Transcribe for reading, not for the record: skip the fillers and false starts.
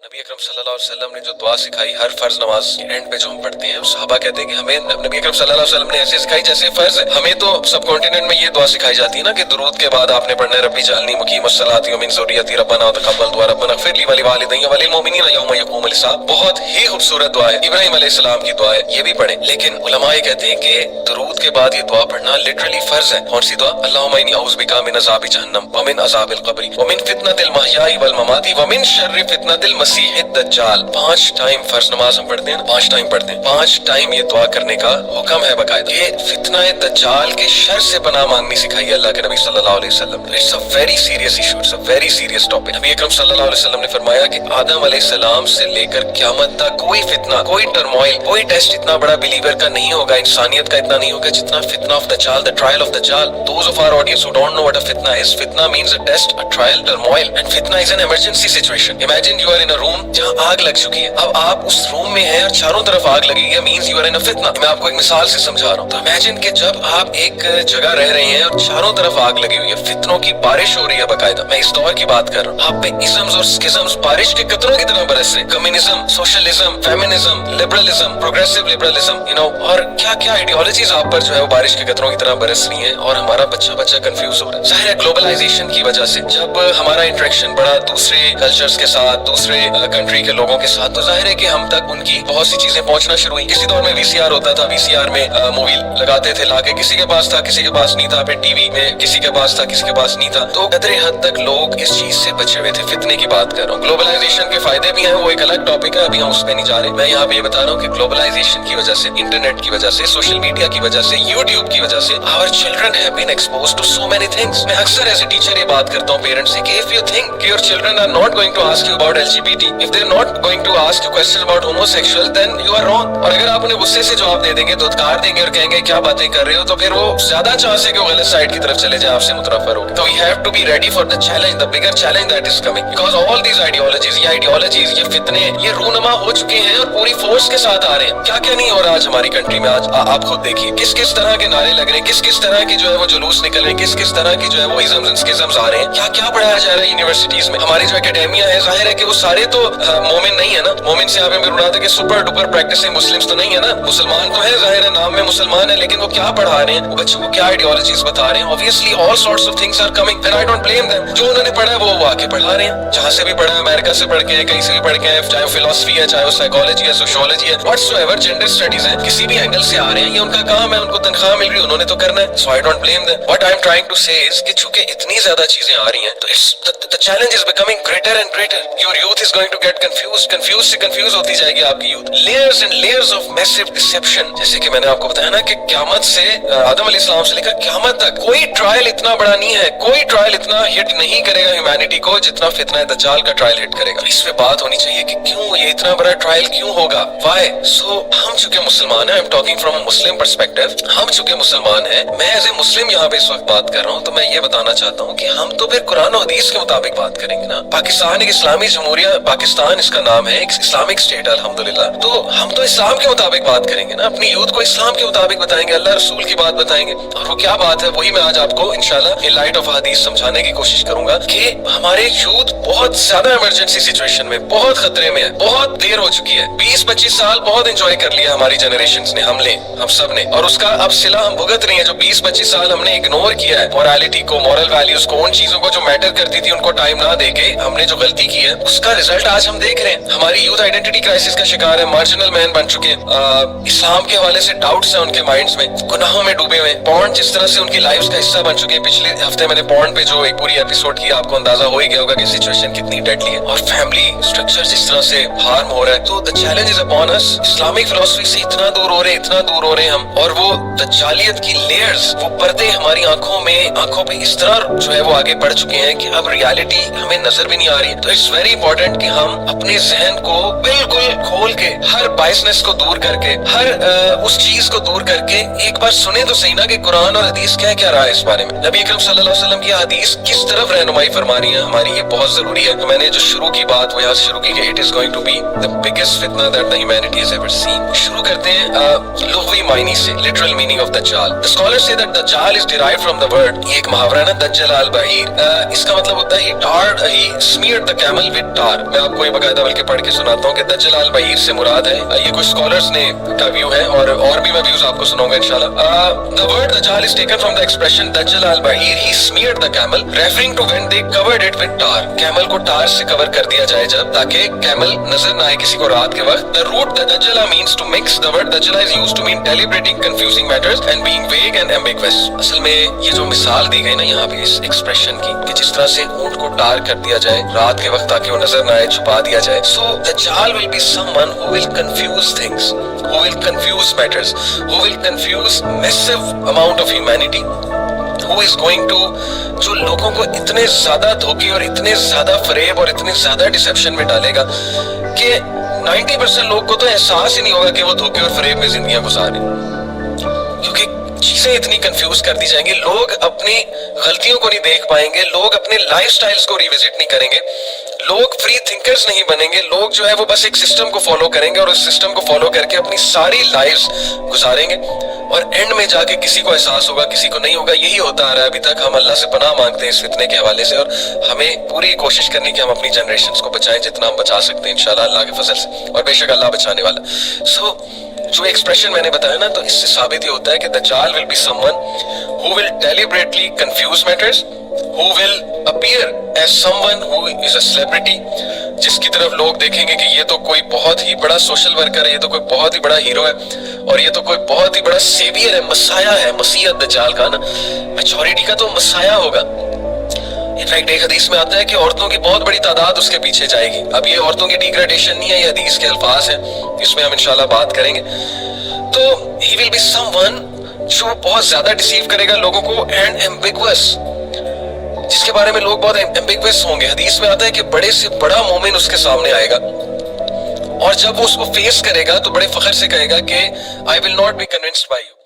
नबी अकरम सल्लल्लाहु अलैहि वसल्लम ने जो दुआ सिखाई हर फर्ज नमाज के एंड पे जो हम पढ़ते हैं, सहाबा कहते हैं कि हमें नबी अकरम सल्लल्लाहु अलैहि वसल्लम ने ऐसे सिखाई जैसे फर्ज है। हमें तो सब कॉन्टिनेंट में ये दुआ सिखाई जाती है ना कि दुरूद के बाद आपने पढ़ना है रब्बी जअलनी मुकीमस्सलाति व मिन ज़ुर्रियती रब्बना तक़ब्बल दुआ रब्बना इग़फिर ली व लिवालिदैया व लिलमुमिनीना यौम यक़ूमुल हिसाब। बहुत ही खूबसूरत दुआ है, इब्राहीम अलैहिस्सलाम की दुआ है, ये भी पढ़ें। लेकिन उलमा ये कहते हैं कि दुरूद के बाद ये दुआ पढ़ना लिटरली फर्ज है। कौन सी दुआ? अल्लाहुम्मा इन्नी औज़ु बिका मिन अज़ाबि जहन्नम व मिन अज़ाबिल क़ब्र व मिन फितनतिल महयाइ वल ममाति व मिन शर्रि फितनतिल मसीहिद दज्जाल। 5 टाइम फर्ज नमाज हम पढ़ते हैं, 5 टाइम पढ़ते हैं, 5 टाइम ये दुआ करने का हुक्म है बाकायदा। ये फितना दज्जाल के शर से पनाह मांगनी सिखाई है अल्लाह के नबी सल्लल्लाहु अलैहि वसल्लम। It's a very serious issue, it's a very serious topic. नबी अकरम सल्लल्लाहु अलैहि वसल्लम ने फरमाया कि आदम अलैहिस्सलाम से लेकर क़यामत तक कोई फितना, कोई टर्मोइल, कोई टेस्ट इतना बड़ा बिलीवर का नहीं होगा, इंसानियत का इतना नहीं होगा जितना फितना ऑफ दज्जाल, द ट्रायल ऑफ दज्जाल। Those of our audience who don't know what a फितना इज, फितना means a test, a trial, turmoil, and फितना is an emergency situation. Imagine you are in a room जहां आग लग चुकी है, अब आप उस रूम में हैं और चारों तरफ आग लगी है, मींस यू आर इन अ फितना। मैं आपको एक मिसाल से समझा रहा हूँ। तो इमेजिन कि जब आप एक जगह रह रहे हैं और चारों तरफ आग लगी हुई है, फितनों की बारिश हो रही है बाकायदा। मैं इस दौर की बात कर रहा हूँ, आप पे इस्म्स और स्किज़म्स बारिश के कतरों की तरह बरस रहे हैं। Communism, socialism, feminism, liberalism, progressive liberalism, और क्या क्या आइडियोलॉजीज आप पर जो है वो बारिश के कतरों की तरह बरस रही हैं और हमारा बच्चा कंफ्यूज हो रहा है। जाहिर है ग्लोबलाइजेशन की वजह से जब हमारा इंटरेक्शन बढ़ा दूसरे कल्चर्स के साथ, दूसरे कंट्री के लोगों के साथ, तो जाहिर है कि हम तक उनकी बहुत सी चीजें पहुंचना शुरू हुई। किसी दौर में वीसीआर होता था, वीसीआर में मूवी लगाते थे लाके, किसी के पास था, किसी के पास नहीं था। फिर टीवी में किसी के पास था, किसी के पास नहीं था। तो कदरे हद तक लोग इस चीज से बचे हुए थे। फितने की बात कर रहा हूँ। ग्लोबलाइजेशन के फायदे भी हैं, वो एक अलग टॉपिक है, अभी हम उस पर नहीं जा रहे। मैं यहाँ पे ये बता रहा हूँ कि ग्लोबलाइजेशन की वजह से, इंटरनेट की वजह से, सोशल मीडिया की वजह से, यूट्यूब की वजह से our children have been exposed to so many things. मैं अक्सर एज ए टीचर ये बात करता हूँ पेरेंट्स से कि इफ यू थिंक कि your children are not going to ask you about LGBT, if they are not going to ask you question about homosexual, then you are wrong. और अगर आप उन्हें गुस्से से जवाब दे देंगे, धुतकार देंगे और कहेंगे क्या बातें कर रहे हो, तो फिर वो ज्यादा चांस है कि वो गलत साइड की तरफ चले जाए, आपसे मुतनफर हो। तो we have to be ready for the challenge, the bigger challenge that is coming, because all these ideologies, ये फितने, ये रूनमा हो चुके हैं और पूरी फोर्स के साथ आ रहे हैं। क्या क्या नहीं हो रहा आज हमारी कंट्री में। आज आप खुद देखिए किस किस तरह के नारे लग रहे हैं, किस किस तरह के जो है वो जुलूस निकल रहे हैं, किस किस तरह की जो है वो इज़म्स एंड स्किज़म्स आ रहे हैं। क्या क्या पढ़ाया जा रहा है यूनिवर्सिटीज में। हमारी जो एकेडेमिया है, जाहिर है कि वो सारे तो मोमिन नहीं है ना। मोमिन से आप मुराद है कि सुपर डुपर प्रैक्टिसिंग मुस्लिम्स तो नहीं है ना। मुसलमान तो है, जाहिर है नाम में मुसलमान है, लेकिन वो क्या पढ़ा रहे हैं, वो बच्चों को क्या आइडियोलॉजीज बता रहे हैं। Obviously all sorts of things are coming and I don't blame them. जो उन्होंने पढ़ा है वो आके पढ़ा रहे हैं, जहां से भी पढ़ा है, अमेरिका से पढ़ के है, कहीं से भी पढ़ के है, चाहे वो फिलोसफी है, चाहे वो साइकोलॉजी है, सोशियोलॉजी है, व्हाटसोएवर, जेंडर स्टडीज है, किसी भी एंगल से आ रहे हैं, ये उनका काम है, उनको तनख्वाह मिल रही है, उन्होंने तो करना है। So I don't blame them. What I am trying to say is कि चूंकि इतनी ज्यादा चीजें आ रही हैं, तो it's the challenge is becoming greater and greater. Your youth is going to get confuse से कंफ्यूज होती जाएगी आपकी youth. Layers and layers of massive deception. जैसे कि मैंने आपको बताया ना कि क़यामत से, आदम अलैहिस्सलाम से लेकर क़यामत तक कोई ट्रायल इतना बड़ा नहीं है, कोई ट्रायल इतना हिट नहीं करेगा ह्यूमैनिटी को जितना फितना दज्जाल का ट्रायल हिट करेगा। इस पे बात होनी चाहिए कि क्यों ये इतना बड़ा ट्रायल क्यों होगा, व्हाई। सो हम चुके मुसलमान हैं, I am talking from a Muslim perspective, हम चुके मुसलमान हैं, मैं एज ए मुस्लिम यहाँ पे इस वक्त बात कर रहा हूँ, तो मैं ये बताना चाहता हूँ कि हम तो फिर कुरान और हदीस के मुताबिक बात करेंगे ना। पाकिस्तान एक इस्लामी जमहूरिया, पाकिस्तान इसका नाम है, एक इस्लामिक स्टेट है अल्हम्दुलिल्लाह। तो हम तो इस्लाम के मुताबिक बात करेंगे ना, अपनी यूथ को इस्लाम के मुताबिक बताएंगे, अल्लाह रसूल की बात बताएंगे। और वो क्या बात है, वही मैं आज आपको इंशाल्लाह इन लाइट ऑफ हदीस समझाने की कोशिश करूंगा कि हमारे यूथ बहुत ज्यादा इमरजेंसी सिचुएशन में, बहुत खतरे में है, बहुत देर हो चुकी है। 20-25 साल बहुत एंजॉय कर लिया हमारी जनरेशन ने, हम सब ने, और उसका अब सिला हम भुगत रही है। जो 20-25 साल हमने इग्नोर किया है मोरालिटी को, मॉरल वैल्यूज को, उन चीजों को जो मैटर करती थी उनको टाइम ना देके हमने जो गलती की है, उसका रिजल्ट आज हम देख रहे हैं। हमारी यूथ आइडेंटिटी क्राइसिस का शिकार है, मार्जिनल मैन बन चुके हैं, इस्लाम के हवाले से डाउट्स हैं उनके माइंड्स में, गुनाहों में डूबे हुए। पॉर्न जिस तरह से उनकी लाइफ का हिस्सा बन चुके हैं। पिछले हफ्ते मैंने पॉर्न पे जो एक पूरी एपिसोड की, आपको अंदाजा हो ही गया होगा कि सिचुएशन कितनी डेडली है, और फैमिली स्ट्रक्चर जिस तरह से हार्म हो रहा है। तो the challenge is upon us. Islamic philosophy से इतना दूर हो रहे हैं हम, और वो दज्जालियत की लेयर्स, वो पर्दे हमारी आंखों पे इस तरह जो है वो आगे बढ़ चुके हैं कि अब रियलिटी हमें नजर भी नहीं आ रही। तो इट्स वेरी इंपॉर्टेंट कि हम अपने जहन को बिल्कुल खोल के, हर बायसनेस को दूर करके, हर उस चीज को दूर करके एक बार सुने तो सही ना कि कुरान और हदीस क्या रहा है इस बारे में। नबी अकरम सल्लल्लाहु अलैहि वसल्लम की हदीस किस तरफ रहनुमाई फरमा रही है हमारी, ये बहुत जरूरी है। तो मैंने जो शुरू की बात वो यहाँ से शुरू की कि it is going to be the biggest फितना that the humanity has ever seen. शुरू करते हैं लुग़वी मायने से, लिटरल मीनिंग ऑफ दज्जाल। द स्कॉलर्स से दैट दज्जाल is derived from the word, ये एक मुहावरा है ना, दज्जल अल बहीर। इसका मतलब होता है he smeared the camel with tar। मैं आपको ये बाकायदा बल्कि पढ़ के सुनाता हूँ कि दज्जल अल बईर से मुराद है, ये कुछ स्कॉलर्स ने का व्यू है और भी मैं व्यूज आपको सुनाऊंगा इंशाल्लाह। द वर्ड दज्जाल is taken from the expression दज्जल अल बईर he smeared the camel referring to when they covered it with tar. Camel को टार से कवर कर दिया जाए जब, ताकि कैमल नजर ना आए किसी को रात के वक्त। द रूट दज्जला means to mix. The word दज्जला is used to mean deliberating confusing matters and being vague and ambiguous. असल में ये जो मिसाल दी गई ना यहाँ पे इस एक्सप्रेशन की कि जिस तरह से ऊंट को टार कर दिया जाए रात के वक्त ताकि वो नजर ना आए, छुपा दिया जाए। So Dajjal will be someone who will confuse things, who will confuse matters, who will confuse massive amount of humanity, who is going to जो लोगों को इतने ज्यादा धोखे और इतने ज्यादा फरेब और इतने ज्यादा डिसेप्शन में डालेगा कि 90% लोग को तो एहसास ही नहीं होगा कि वो धोखे और फरेब में जिंदगियां गुजार रहे हैं, क्योंकि चीजें इतनी कंफ्यूज कर दी जाएंगी। लोग अपनी गलतियों को नहीं देख पाएंगे, लोग अपने लाइफस्टाइल्स को रिविजिट नहीं करेंगे, लोग फ्री थिंकर्स नहीं बनेंगे। लोग जो है वो बस एक सिस्टम को फॉलो करेंगे और उस सिस्टम को फॉलो करके अपनी सारी लाइफ्स गुजारेंगे और एंड में जाके किसी को एहसास होगा, किसी को नहीं होगा। यही होता आ रहा है अभी तक। हम अल्लाह से पनाह मांगते हैं इस फितने के हवाले से और हमें पूरी कोशिश करनी कि हम अपनी जनरेशन को बचाएं जितना हम बचा सकते हैं इंशाल्लाह अल्लाह के फजल से, और बेशक अल्लाह बचाने वाला। सो जो एक्सप्रेशन मैंने बताया ना, तो इससे साबित ये होता है कि दज्जाल will be someone who will deliberately confuse matters, who will appear as someone who is a celebrity, जिसकी तरफ लोग देखेंगे कि ये तो कोई बहुत ही बड़ा सोशल वर्कर है, ये तो कोई बहुत ही बड़ा हीरो है और ये तो कोई बहुत ही बड़ा सेवियर है, मसाया है। मसीह दज्जाल का ना मैच्योरिटी का तो मसाया होगा। इनफैक्ट एक हदीस में आता है कि औरतों की बहुत बड़ी तादाद उसके पीछे जाएगी। अब ये औरतों की डिग्रेडेशन नहीं है, ये हदीस के अल्फाज हैं, इसमें हम इंशाल्लाह बात करेंगे। तो he will be someone जो बहुत ज्यादा डिसीव करेगा लोगों को एंड एम्बिगुअस, जिसके बारे में लोग बहुत एम्बिगुअस होंगे। हदीस में आता है कि बड़े से बड़ा मोमिन उसके सामने आएगा और जब वो उसको फेस करेगा तो बड़े फख्र से कहेगा कि I will not be convinced by you.